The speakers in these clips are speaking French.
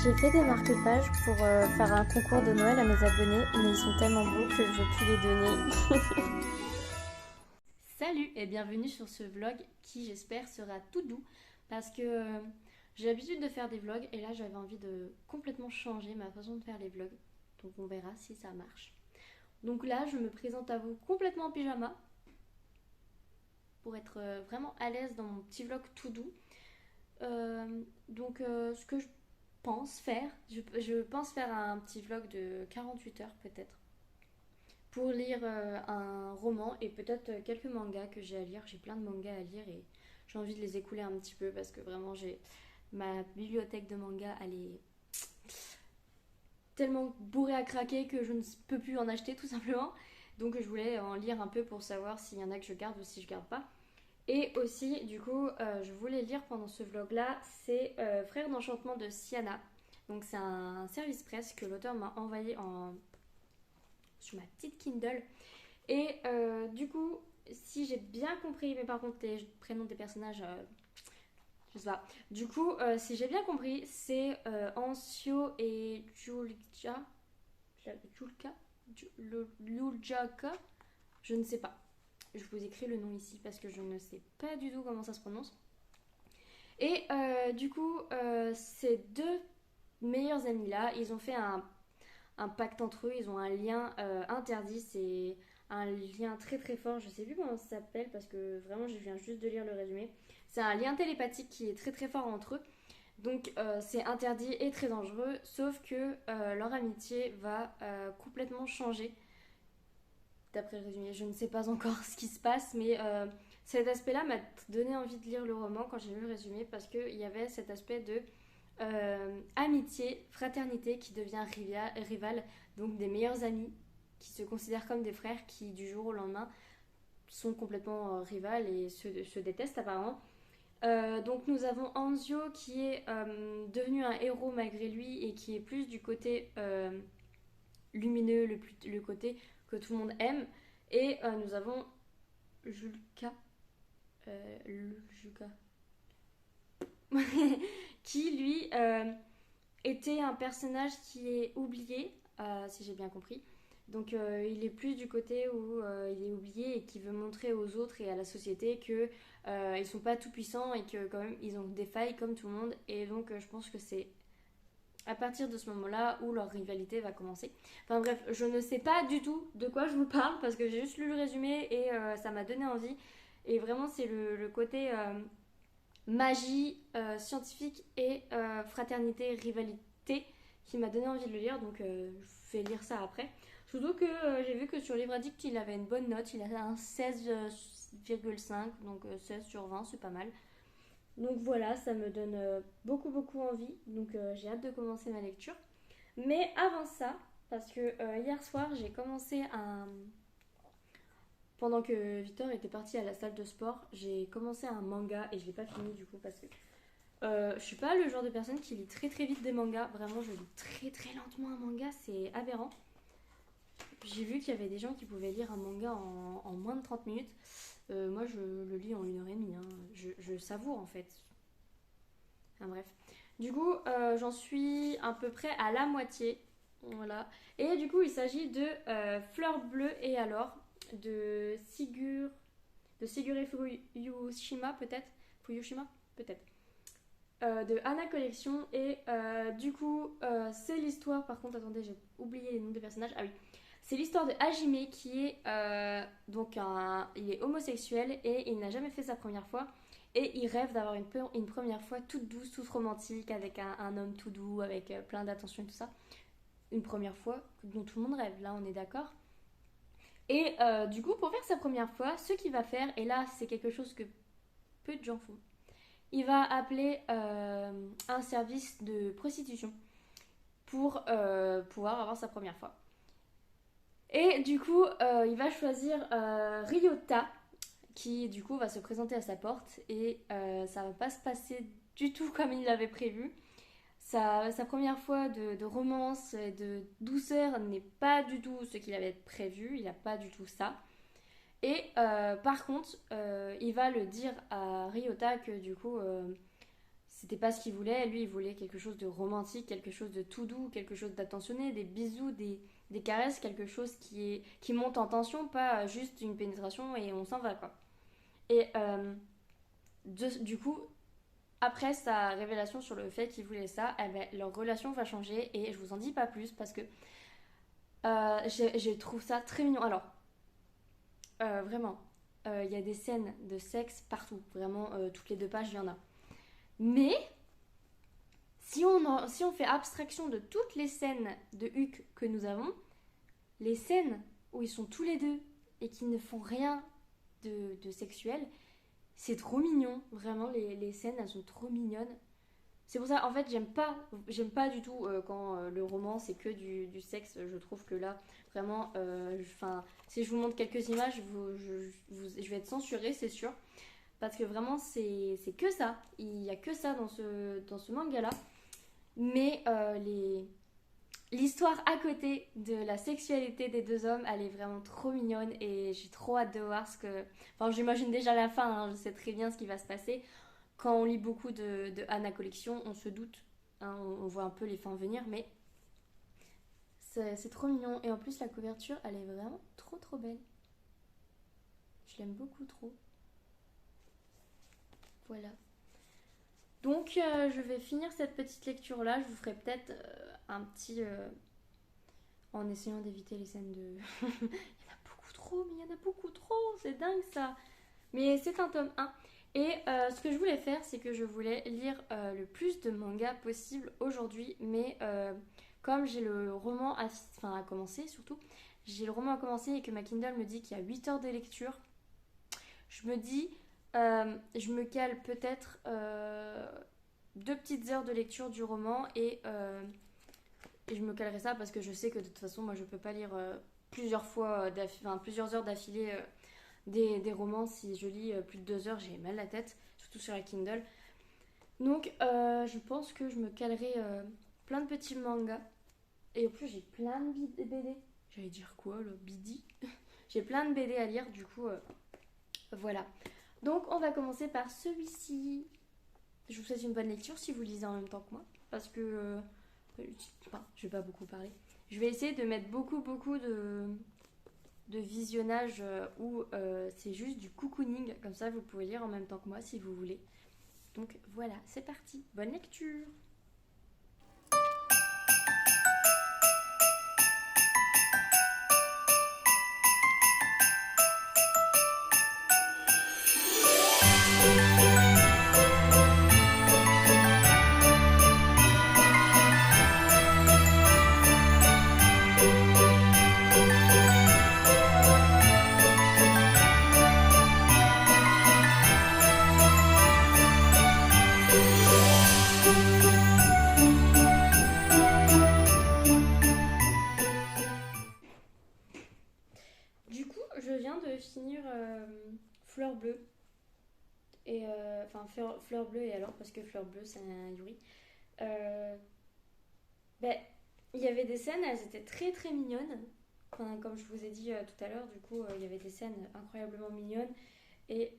J'ai fait des marque-pages pour faire un concours de Noël à mes abonnés, mais ils sont tellement beaux que je vais plus les donner. Salut et bienvenue sur ce vlog qui j'espère sera tout doux parce que j'ai l'habitude de faire des vlogs et là j'avais envie de complètement changer ma façon de faire les vlogs. Donc on verra si ça marche. Donc là je me présente à vous complètement en pyjama pour être vraiment à l'aise dans mon petit vlog tout doux. Ce que je pense faire, je pense faire un petit vlog de 48 heures peut-être pour lire un roman et peut-être quelques mangas que j'ai à lire. J'ai plein de mangas à lire et j'ai envie de les écouler un petit peu parce que vraiment j'ai ma bibliothèque de mangas, elle est tellement bourrée à craquer que je ne peux plus en acheter tout simplement. Donc je voulais en lire un peu pour savoir s'il y en a que je garde ou si je garde pas. Et aussi, du coup, je voulais lire pendant ce vlog-là, c'est Frères d'enchantement de Siana. Donc c'est un service presse que l'auteur m'a envoyé sur ma petite Kindle. Et du coup, si j'ai bien compris, mais par contre les prénoms des personnages, je sais pas. Du coup, si j'ai bien compris, c'est Ansio et Juljaka, je ne sais pas. Je vous écris le nom ici parce que je ne sais pas du tout comment ça se prononce. Et du coup, ces deux meilleurs amis là, ils ont fait un pacte entre eux, ils ont un lien interdit, c'est un lien très très fort, je sais plus comment ça s'appelle parce que vraiment je viens juste de lire le résumé. C'est un lien télépathique qui est très très fort entre eux. Donc c'est interdit et très dangereux, sauf que leur amitié va complètement changer d'après le résumé. Je ne sais pas encore ce qui se passe, mais cet aspect-là m'a donné envie de lire le roman quand j'ai lu le résumé parce qu'il y avait cet aspect de amitié, fraternité qui devient rival, donc des meilleurs amis qui se considèrent comme des frères qui du jour au lendemain sont complètement rivales et se détestent apparemment. Donc nous avons Anzio qui est devenu un héros malgré lui et qui est plus du côté lumineux, le côté que tout le monde aime. Et nous avons Julka, Julka qui lui était un personnage qui est oublié, si j'ai bien compris. Donc il est plus du côté où il est oublié et qui veut montrer aux autres et à la société que ils sont pas tout puissants et que quand même ils ont des failles comme tout le monde. Et donc je pense que c'est à partir de ce moment-là où leur rivalité va commencer. Enfin bref, je ne sais pas du tout de quoi je vous parle parce que j'ai juste lu le résumé et ça m'a donné envie. Et vraiment c'est le côté magie, scientifique et fraternité, rivalité qui m'a donné envie de le lire. Donc je vais lire ça après. Surtout que j'ai vu que sur Livre Addict il avait une bonne note. Il a un 16,5, donc 16 sur 20, c'est pas mal. Donc voilà, ça me donne beaucoup beaucoup envie. Donc j'ai hâte de commencer ma lecture. Mais avant ça, parce que hier soir j'ai commencé un... Pendant que Victor était parti à la salle de sport, j'ai commencé un manga et je l'ai pas fini du coup parce que je suis pas le genre de personne qui lit très très vite des mangas. Vraiment, je lis très très lentement un manga, c'est aberrant. J'ai vu qu'il y avait des gens qui pouvaient lire un manga en moins de 30 minutes. Moi, je le lis en 1 heure et demie. Hein. Je savoure en fait. Enfin bref. Du coup, j'en suis à peu près à la moitié. Voilà. Et du coup, il s'agit de Fleur bleue et alors de Sigure Fuyushima peut-être. Fuyushima peut-être. De Anna Collection et du coup c'est l'histoire, par contre attendez j'ai oublié les noms des personnages, ah oui, c'est l'histoire de Hajime qui est il est homosexuel et il n'a jamais fait sa première fois et il rêve d'avoir une première fois toute douce, toute romantique avec un homme tout doux avec plein d'attention et tout ça, une première fois dont tout le monde rêve, là on est d'accord. Et du coup pour faire sa première fois ce qu'il va faire, et là c'est quelque chose que peu de gens font, il va appeler un service de prostitution pour pouvoir avoir sa première fois. Et du coup, il va choisir Ryota, qui du coup va se présenter à sa porte et ça va pas se passer du tout comme il l'avait prévu. Sa première fois de romance et de douceur n'est pas du tout ce qu'il avait prévu, il n'a pas du tout ça. Et par contre, il va le dire à Ryota que du coup, c'était pas ce qu'il voulait. Lui, il voulait quelque chose de romantique, quelque chose de tout doux, quelque chose d'attentionné, des bisous, des caresses, quelque chose qui monte en tension, pas juste une pénétration et on s'en va, quoi. Et du coup, après sa révélation sur le fait qu'il voulait ça, eh ben, leur relation va changer et je vous en dis pas plus parce que je trouve ça très mignon. Alors, vraiment, il y a des scènes de sexe partout. Vraiment, toutes les 2 pages, il y en a. Mais, si on fait abstraction de toutes les scènes de Huck que nous avons, les scènes où ils sont tous les deux et qui ne font rien de sexuel, c'est trop mignon. Vraiment, les scènes, elles sont trop mignonnes. C'est pour ça, en fait, j'aime pas du tout quand le roman c'est que du sexe. Je trouve que là, vraiment, si je vous montre quelques images, je vais être censurée, c'est sûr. Parce que vraiment, c'est que ça. Il y a que ça dans ce manga-là. Mais l'histoire à côté de la sexualité des 2 hommes, elle est vraiment trop mignonne et j'ai trop hâte de voir ce que. Enfin, j'imagine déjà la fin, hein, je sais très bien ce qui va se passer. Quand on lit beaucoup de Anna Collection, on se doute, hein, on voit un peu les fins venir, mais c'est trop mignon. Et en plus, la couverture, elle est vraiment trop trop belle. Je l'aime beaucoup trop. Voilà. Donc, je vais finir cette petite lecture-là. Je vous ferai peut-être un petit. En essayant d'éviter les scènes de. Il y en a beaucoup trop, mais il y en a beaucoup trop. C'est dingue ça. Mais c'est un tome 1. Et ce que je voulais faire, c'est que je voulais lire le plus de mangas possible aujourd'hui. Mais comme j'ai le roman à commencer surtout, j'ai le roman à commencer et que ma Kindle me dit qu'il y a 8 heures de lecture, je me dis, je me cale peut-être 2 petites heures de lecture du roman et je me calerai ça parce que je sais que de toute façon, moi je peux pas lire plusieurs heures d'affilée des romans. Si je lis plus de 2 heures, j'ai mal à la tête, surtout sur la Kindle. Donc, je pense que je me calerai plein de petits mangas. Et en plus, j'ai plein de BD. J'allais dire quoi, le BD. J'ai plein de BD à lire, du coup, voilà. Donc, on va commencer par celui-ci. Je vous souhaite une bonne lecture si vous lisez en même temps que moi. Parce que, je vais pas beaucoup parler. Je vais essayer de mettre beaucoup de visionnage où c'est juste du cocooning. Comme ça, vous pouvez lire en même temps que moi si vous voulez. Donc voilà, c'est parti. Bonne lecture. Du coup, je viens de finir Fleur Bleue. Fleur Bleue et alors, parce que Fleur Bleue, c'est un Yuri. Euh, ben, il y avait des scènes, elles étaient très très mignonnes. Enfin, comme je vous ai dit tout à l'heure, du coup, il y avait des scènes incroyablement mignonnes. Et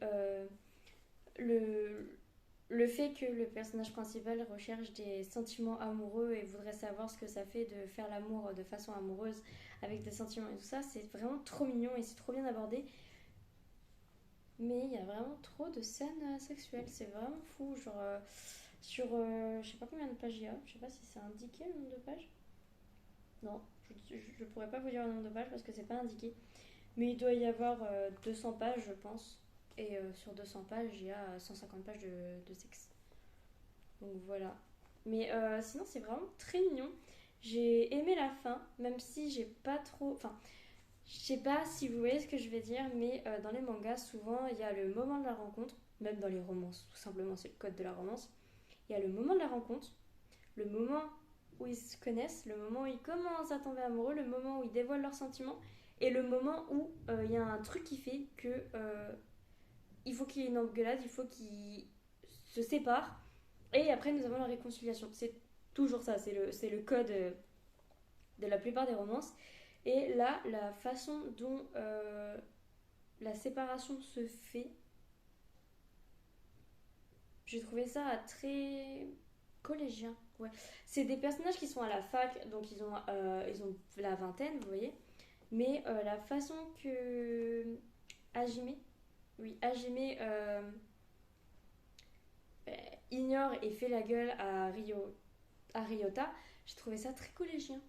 le, le fait que le personnage principal recherche des sentiments amoureux et voudrait savoir ce que ça fait de faire l'amour de façon amoureuse avec des sentiments et tout ça, c'est vraiment trop mignon et c'est trop bien abordé. Mais il y a vraiment trop de scènes sexuelles, c'est vraiment fou. Genre, je sais pas combien de pages il y a, je sais pas si c'est indiqué le nombre de pages. Non, je pourrais pas vous dire le nombre de pages parce que c'est pas indiqué. Mais il doit y avoir 200 pages, je pense. Et sur 200 pages, il y a 150 pages de sexe. Donc voilà. Mais sinon, c'est vraiment très mignon. J'ai aimé la fin, même si j'ai pas trop. Enfin, je sais pas si vous voyez ce que je vais dire, mais dans les mangas, souvent, il y a le moment de la rencontre. Même dans les romances, tout simplement, c'est le code de la romance. Il y a le moment de la rencontre, le moment où ils se connaissent, le moment où ils commencent à tomber amoureux, le moment où ils dévoilent leurs sentiments, et le moment où il y a un truc qui fait que il faut qu'il y ait une engueulade, il faut qu'ils se séparent, et après nous avons la réconciliation. C'est toujours ça, c'est le code de la plupart des romances. Et là, la façon dont la séparation se fait, J'ai trouvé ça très collégien. Ouais. C'est des personnages qui sont à la fac, donc ils ont la vingtaine, vous voyez. Mais la façon que Hajime, oui, Hajime euh, ignore et fait la gueule à Ryota, j'ai trouvé ça très collégien.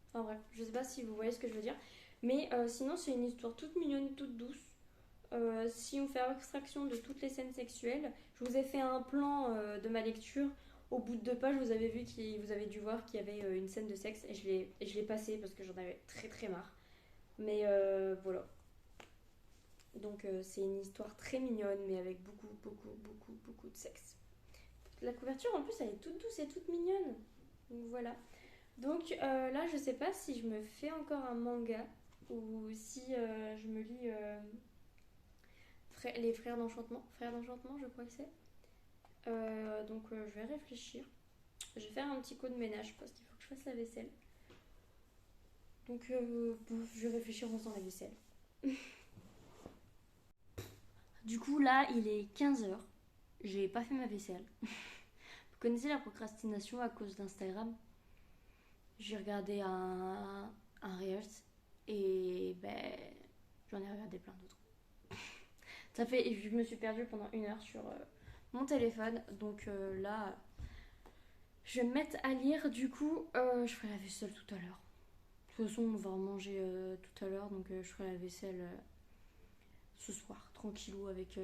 Enfin bref, je sais pas si vous voyez ce que je veux dire. Mais sinon, c'est une histoire toute mignonne, toute douce. Si on fait abstraction de toutes les scènes sexuelles, je vous ai fait un plan de ma lecture. Au bout de 2 pages, vous avez dû voir qu'il y avait une scène de sexe et je l'ai passé parce que j'en avais très très marre. Mais voilà. Donc c'est une histoire très mignonne mais avec beaucoup beaucoup beaucoup beaucoup de sexe. La couverture en plus elle est toute douce et toute mignonne. Donc voilà. Donc là je sais pas si je me fais encore un manga ou si je me lis les frères d'enchantement. Frères d'enchantement je crois que c'est. Donc je vais réfléchir. Je vais faire un petit coup de ménage parce qu'il faut que je fasse la vaisselle. Donc je vais réfléchir en faisant la vaisselle. Du coup là il est 15 heures. J'ai pas fait ma vaisselle. Vous connaissez la procrastination à cause d'Instagram? J'ai regardé un Reels et ben j'en ai regardé plein d'autres. Ça fait, je me suis perdue pendant 1 heure sur mon téléphone. Donc là, je vais me mettre à lire. Du coup, je ferai la vaisselle tout à l'heure. De toute façon, on va en manger tout à l'heure. Donc je ferai la vaisselle ce soir, tranquillou, avec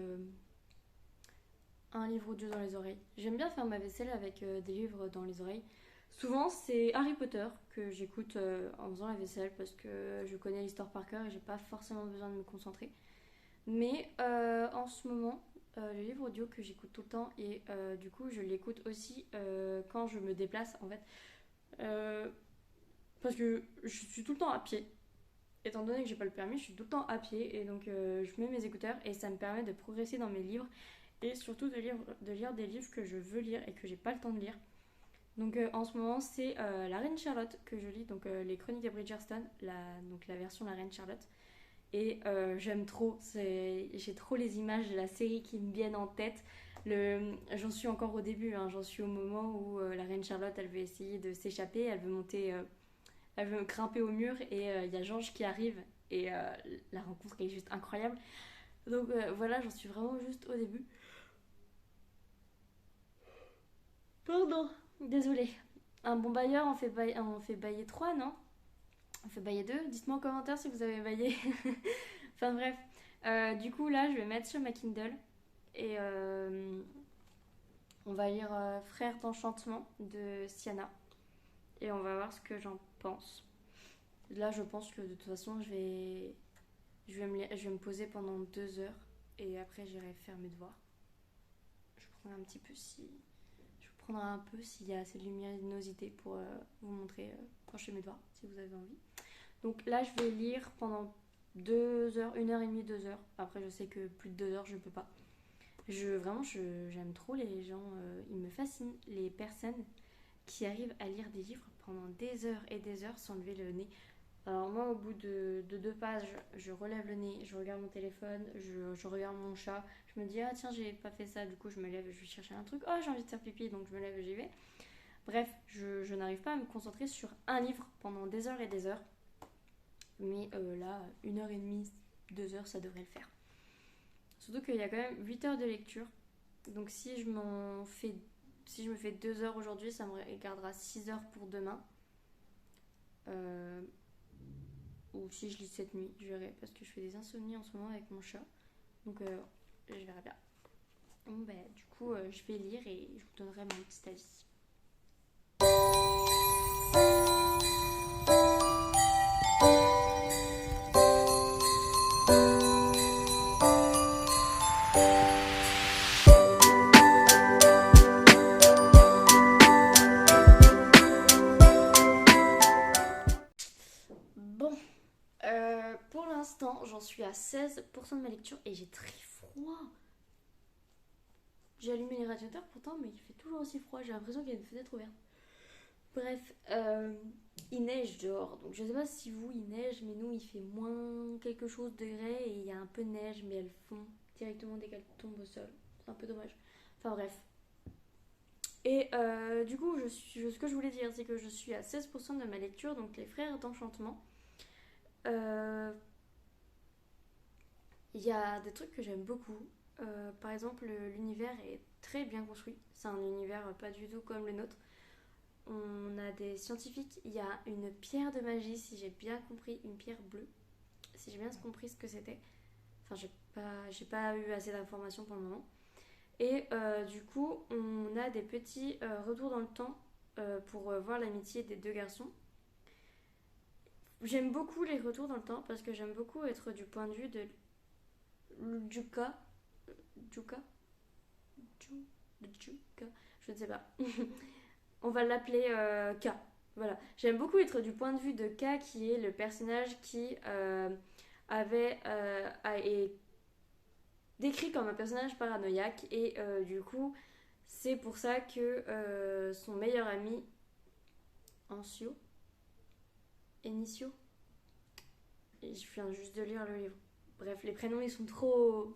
un livre ou deux dans les oreilles. J'aime bien faire ma vaisselle avec des livres dans les oreilles. Souvent, c'est Harry Potter que j'écoute en faisant la vaisselle parce que je connais l'histoire par cœur et j'ai pas forcément besoin de me concentrer. Mais en ce moment, le livre audio que j'écoute tout le temps et du coup, je l'écoute aussi quand je me déplace en fait. Euh, Parce que je suis tout le temps à pied. Étant donné que j'ai pas le permis, je suis tout le temps à pied et donc je mets mes écouteurs et ça me permet de progresser dans mes livres et surtout de lire des livres que je veux lire et que j'ai pas le temps de lire. Donc en ce moment, c'est La Reine Charlotte que je lis, donc les Chroniques de Bridgerton, donc la version La Reine Charlotte. Et j'aime trop, j'ai trop les images de la série qui me viennent en tête. J'en suis encore au début, hein, j'en suis au moment où la Reine Charlotte, elle veut essayer de s'échapper, elle veut grimper au mur et il y a Georges qui arrive et la rencontre est juste incroyable. Donc voilà, j'en suis vraiment juste au début. Pardon, désolée. Un bon bailleur, on fait bailler 3, non? On fait bailler 2. Dites-moi en commentaire si vous avez baillé. Enfin bref. Du coup, là, je vais mettre sur ma Kindle et on va lire Frères d'enchantement de Siana et on va voir ce que j'en pense. Là, je pense que de toute façon, je vais me poser pendant 2 heures et après, j'irai faire mes devoirs. Je prendrai un petit peu si. Je prendrai un peu s'il y a assez de luminosité pour vous montrer quand je fais mes devoirs, si vous avez envie. Donc là, je vais lire pendant 2 heures, 1 heure et demie, 2 heures. Après, je sais que plus de 2 heures, je peux pas. J'aime trop les gens, ils me fascinent, les personnes qui arrivent à lire des livres pendant des heures et des heures sans lever le nez. Alors moi, au bout de 2 pages, je relève le nez, je regarde mon téléphone, je regarde mon chat, je me dis ah tiens j'ai pas fait ça, du coup je me lève, je vais chercher un truc, oh j'ai envie de faire pipi donc je me lève et j'y vais. Bref, je n'arrive pas à me concentrer sur un livre pendant des heures et des heures, mais là 1 heure et demie, 2 heures ça devrait le faire. Surtout qu'il y a quand même 8 heures de lecture, donc si je me fais 2 heures aujourd'hui, ça me gardera 6 heures pour demain. Euh, ou si je lis cette nuit, je verrai, parce que je fais des insomnies en ce moment avec mon chat. Donc je verrai bien. Bon, bah, du coup, je vais lire et je vous donnerai mon petit avis. Bon, pour l'instant, j'en suis à 16% de ma lecture et j'ai très froid. J'ai allumé les radiateurs pourtant, mais il fait toujours aussi froid. J'ai l'impression qu'il y a une fenêtre ouverte. Bref, il neige dehors. Donc je sais pas si vous, il neige, mais nous, il fait moins quelque chose de degrés et il y a un peu de neige, mais elle fond directement dès qu'elle tombe au sol. C'est un peu dommage. Enfin bref. Et du coup, ce que je voulais dire, c'est que je suis à 16% de ma lecture, donc Les Frères d'Enchantement. Euh, Il y a des trucs que j'aime beaucoup. Par exemple, l'univers est très bien construit. C'est un univers pas du tout comme le nôtre. On a des scientifiques. Il y a une pierre de magie, si j'ai bien compris, une pierre bleue. Si j'ai bien compris ce que c'était. Enfin, j'ai pas eu assez d'informations pour le moment. Et du coup, on a des petits retours dans le temps pour voir l'amitié des deux garçons. J'aime beaucoup les retours dans le temps parce que j'aime beaucoup être du point de vue de Juka. Juka Juka. Je ne sais pas. On va l'appeler K. Voilà. J'aime beaucoup être du point de vue de K, qui est le personnage qui est décrit comme un personnage paranoïaque. Et du coup, c'est pour ça que son meilleur ami, Ancio, Enicio, et je viens juste de lire le livre. Bref, les prénoms, c'est trop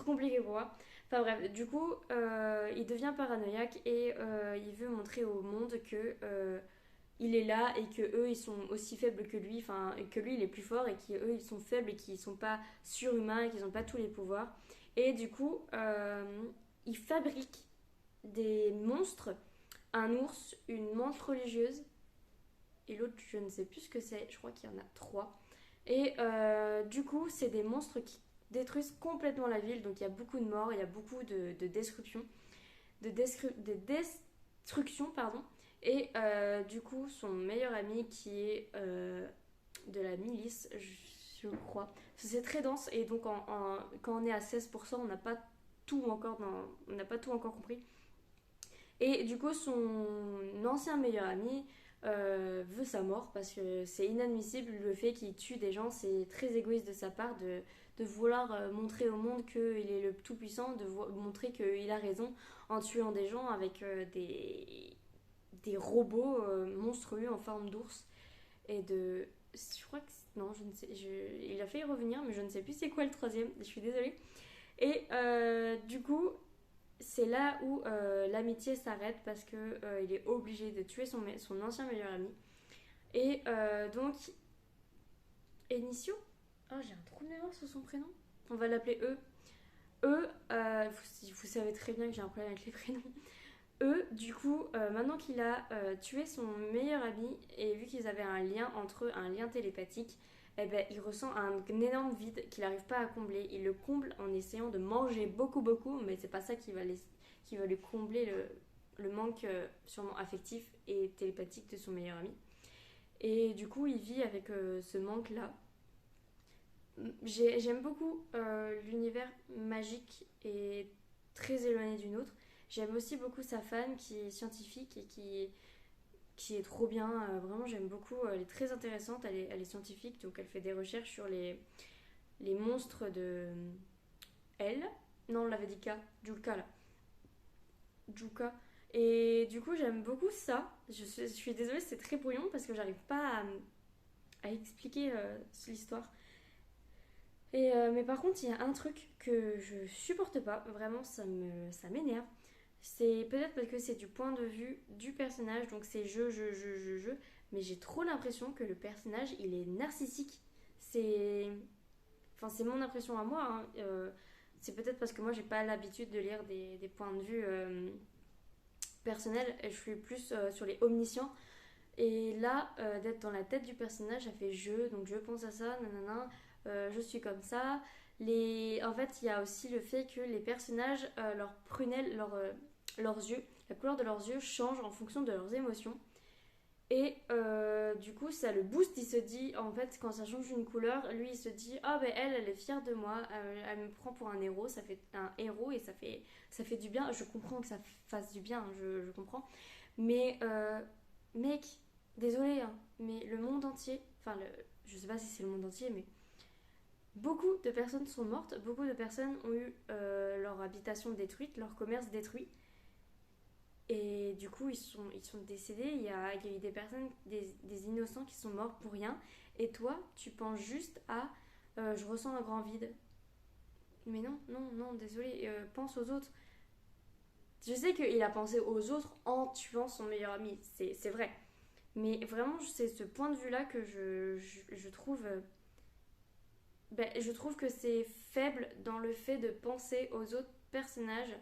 compliqué pour moi. Enfin bref, du coup, il devient paranoïaque et il veut montrer au monde que il est là et que eux ils sont aussi faibles que lui, enfin que lui il est plus fort et qu'eux ils sont faibles et qu'ils sont pas surhumains et qu'ils n'ont pas tous les pouvoirs. Et du coup, il fabrique des monstres, un ours, une menthe religieuse et l'autre je ne sais plus ce que c'est. Je crois qu'il y en a trois. Et du coup, c'est des monstres qui détruisent complètement la ville. Donc il y a beaucoup de morts, il y a beaucoup de destruction. De destruction, pardon. Et du coup, son meilleur ami qui est de la milice, je crois. C'est très dense et donc quand on est à 16%, on n'a pas tout encore compris. Et du coup, son ancien meilleur ami veut sa mort parce que c'est inadmissible le fait qu'il tue des gens. C'est très égoïste de sa part de vouloir montrer au monde qu'il est le tout-puissant, montrer qu'il a raison en tuant des gens avec des robots monstrueux en forme d'ours. Et de. Je crois que. Non, je ne sais. Il a failli revenir, mais je ne sais plus c'est quoi le troisième. Je suis désolée. Et du coup, c'est là où l'amitié s'arrête parce que il est obligé de tuer son ancien meilleur ami. Et donc, Enicio. Oh, j'ai un trou de mémoire sur son prénom. On va l'appeler E. Vous savez très bien que j'ai un problème avec les prénoms. Du coup, maintenant qu'il a tué son meilleur ami et vu qu'ils avaient un lien entre eux, un lien télépathique, eh ben, il ressent un énorme vide qu'il n'arrive pas à combler. Il le comble en essayant de manger beaucoup, beaucoup, mais c'est pas ça qui va lui combler le manque sûrement affectif et télépathique de son meilleur ami. Et du coup, il vit avec ce manque-là. J'aime beaucoup l'univers magique et très éloigné du nôtre. J'aime aussi beaucoup sa femme qui est scientifique et qui est trop bien. Vraiment, j'aime beaucoup. Elle est très intéressante. Elle est scientifique, donc elle fait des recherches sur les monstres de elle. Non, on l'avait dit K. Julka, là. Julka. Et du coup, j'aime beaucoup ça. Je suis désolée, c'est très brouillon parce que j'arrive pas à expliquer l'histoire. Mais par contre, il y a un truc que je supporte pas. Vraiment, ça m'énerve. C'est peut-être parce que c'est du point de vue du personnage, donc c'est je, mais j'ai trop l'impression que le personnage il est narcissique. C'est. Enfin, c'est mon impression à moi, hein. C'est peut-être parce que moi j'ai pas l'habitude de lire des points de vue personnels, et je suis plus sur les omniscients. Et là, d'être dans la tête du personnage, ça fait donc je pense à ça, nanana, je suis comme ça. En fait, il y a aussi le fait que les personnages, leurs prunelles, leurs yeux, la couleur de leurs yeux change en fonction de leurs émotions. Et du coup, ça le booste. Il se dit, en fait, quand ça change d'une couleur, lui, il se dit, ah ben elle est fière de moi. Elle me prend pour un héros. Ça fait un héros et ça fait du bien. Je comprends que ça fasse du bien. Je comprends. Mais mec, désolé, hein, mais le monde entier, je sais pas si c'est le monde entier, mais beaucoup de personnes sont mortes. Beaucoup de personnes ont eu leur habitation détruite, leur commerce détruit. Et du coup, ils sont décédés. Il y a eu des personnes, des innocents qui sont morts pour rien. Et toi, tu penses juste à je ressens un grand vide. Mais non, non, non, désolé, pense aux autres. Je sais qu'il a pensé aux autres en tuant son meilleur ami, c'est vrai. Mais vraiment, c'est ce point de vue-là que je trouve... je trouve que c'est faible dans le fait de penser aux autres personnages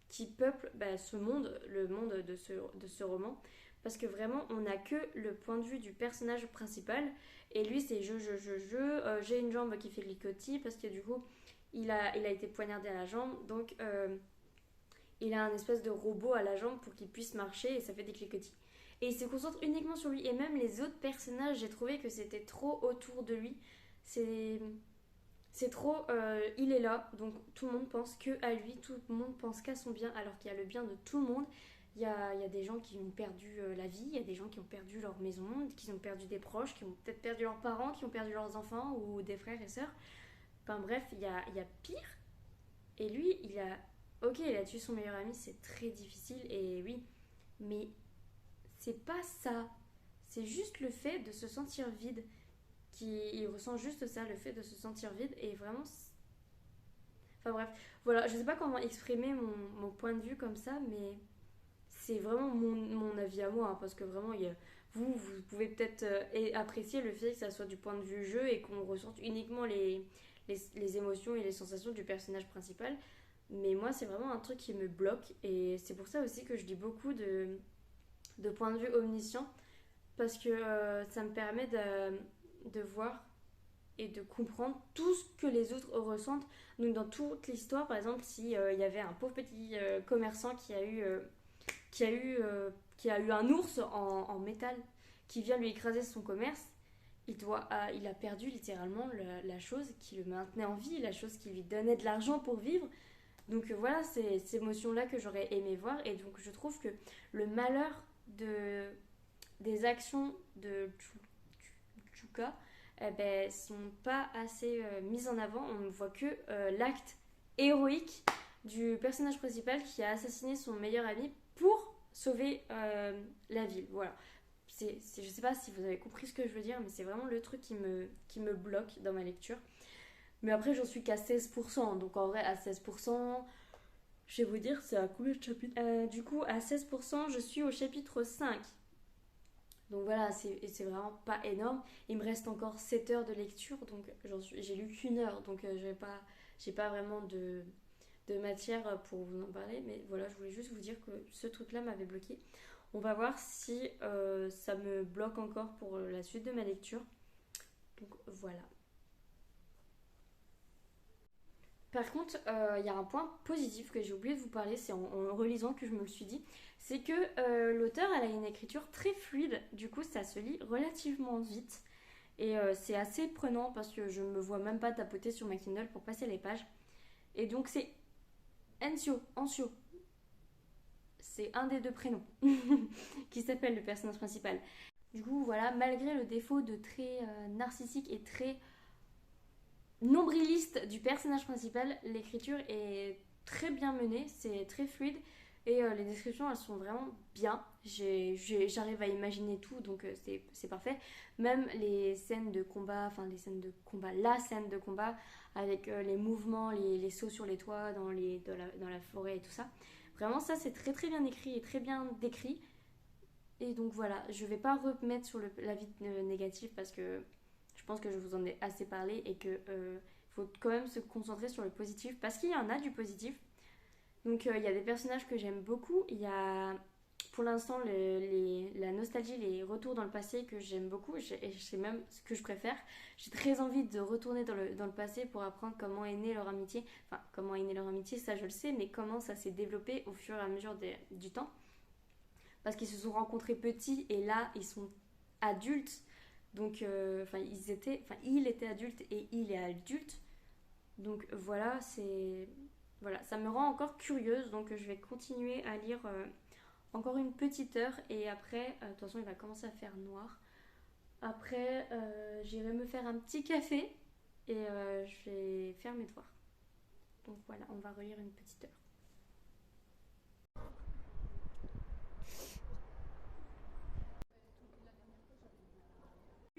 qui peuplent ce monde, le monde de ce roman. Parce que vraiment, on n'a que le point de vue du personnage principal. Et lui, c'est j'ai une jambe qui fait cliquetis parce que du coup, il a été poignardé à la jambe. Donc, il a un espèce de robot à la jambe pour qu'il puisse marcher et ça fait des cliquetis. Et il se concentre uniquement sur lui. Et même les autres personnages, j'ai trouvé que c'était trop autour de lui. C'est c'est trop, il est là, donc tout le monde pense que à lui, tout le monde pense qu'à son bien, alors qu'il y a le bien de tout le monde. Il y a des gens qui ont perdu la vie, il y a des gens qui ont perdu leur maison, qui ont perdu des proches, qui ont peut-être perdu leurs parents, qui ont perdu leurs enfants ou des frères et sœurs. Enfin bref, il y a pire. Et lui, ok, il a tué son meilleur ami, c'est très difficile, et oui, mais c'est pas ça. C'est juste le fait de se sentir vide il ressent juste ça, le fait de se sentir vide et vraiment. Enfin bref, voilà, je sais pas comment exprimer mon point de vue comme ça, mais c'est vraiment mon avis à moi, hein, parce que vraiment, vous pouvez peut-être apprécier le fait que ça soit du point de vue jeu et qu'on ressente uniquement les émotions et les sensations du personnage principal. Mais moi, c'est vraiment un truc qui me bloque et c'est pour ça aussi que je lis beaucoup de points de vue omniscients parce que ça me permet de voir et de comprendre tout ce que les autres ressentent. Donc dans toute l'histoire, par exemple, si il y avait un pauvre petit commerçant qui a eu, qui a eu un ours en métal qui vient lui écraser son commerce, il a perdu littéralement la chose qui le maintenait en vie, la chose qui lui donnait de l'argent pour vivre. Donc voilà, c'est ces émotions-là que j'aurais aimé voir. Et donc je trouve que le malheur des actions de Chuka sont pas assez mises en avant. On ne voit que l'acte héroïque du personnage principal qui a assassiné son meilleur ami pour sauver la ville. Voilà. Je sais pas si vous avez compris ce que je veux dire, mais c'est vraiment le truc qui me bloque dans ma lecture. Mais après, j'en suis qu'à 16%. Donc en vrai, à 16%, je vais vous dire, c'est à combien de chapitres Du coup, à 16%, je suis au chapitre 5. Donc voilà, c'est vraiment pas énorme. Il me reste encore 7 heures de lecture, donc j'ai lu qu'une heure, donc j'ai pas vraiment de matière pour vous en parler. Mais voilà, je voulais juste vous dire que ce truc-là m'avait bloqué. On va voir si ça me bloque encore pour la suite de ma lecture. Donc voilà. Par contre, il y a un point positif que j'ai oublié de vous parler, c'est en relisant que je me le suis dit, c'est que l'auteur elle a une écriture très fluide, du coup ça se lit relativement vite et c'est assez prenant parce que je me vois même pas tapoter sur ma Kindle pour passer les pages. Et donc c'est Ancio, c'est un des deux prénoms qui s'appelle le personnage principal. Du coup voilà, malgré le défaut de très narcissique et très nombriliste du personnage principal, l'écriture est très bien menée, c'est très fluide et les descriptions elles sont vraiment bien. J'arrive à imaginer tout donc c'est parfait. Même les scènes de combat, la scène de combat avec les mouvements, les sauts sur les toits dans la forêt et tout ça. Vraiment ça c'est très très bien écrit et très bien décrit. Et donc voilà, je vais pas remettre sur l'avis négatif parce que je pense que je vous en ai assez parlé et que faut quand même se concentrer sur le positif parce qu'il y en a du positif. Donc il y a des personnages que j'aime beaucoup. Il y a pour l'instant la nostalgie, les retours dans le passé que j'aime beaucoup et c'est même ce que je préfère. J'ai très envie de retourner dans le passé pour apprendre comment est née leur amitié. Enfin, comment est née leur amitié, ça je le sais, mais comment ça s'est développé au fur et à mesure du temps. Parce qu'ils se sont rencontrés petits et là ils sont adultes. Donc, il était adulte et il est adulte. Donc voilà, voilà, ça me rend encore curieuse. Donc je vais continuer à lire encore une petite heure et après, de toute façon, il va commencer à faire noir. Après, j'irai me faire un petit café et je vais faire mes devoirs. Donc voilà, on va relire une petite heure.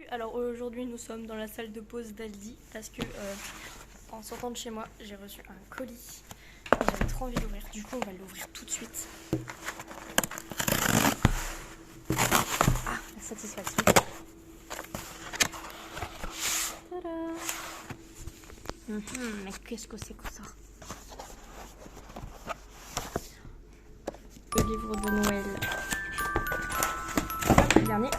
Alors aujourd'hui, nous sommes dans la salle de pause d'Aldi parce que en sortant de chez moi, j'ai reçu un colis. J'avais trop trop envie d'ouvrir. Du coup, on va l'ouvrir tout de suite. Ah, la satisfaction. Tada. Mais qu'est-ce que c'est que ça? Le livre de Noël. Le dernier.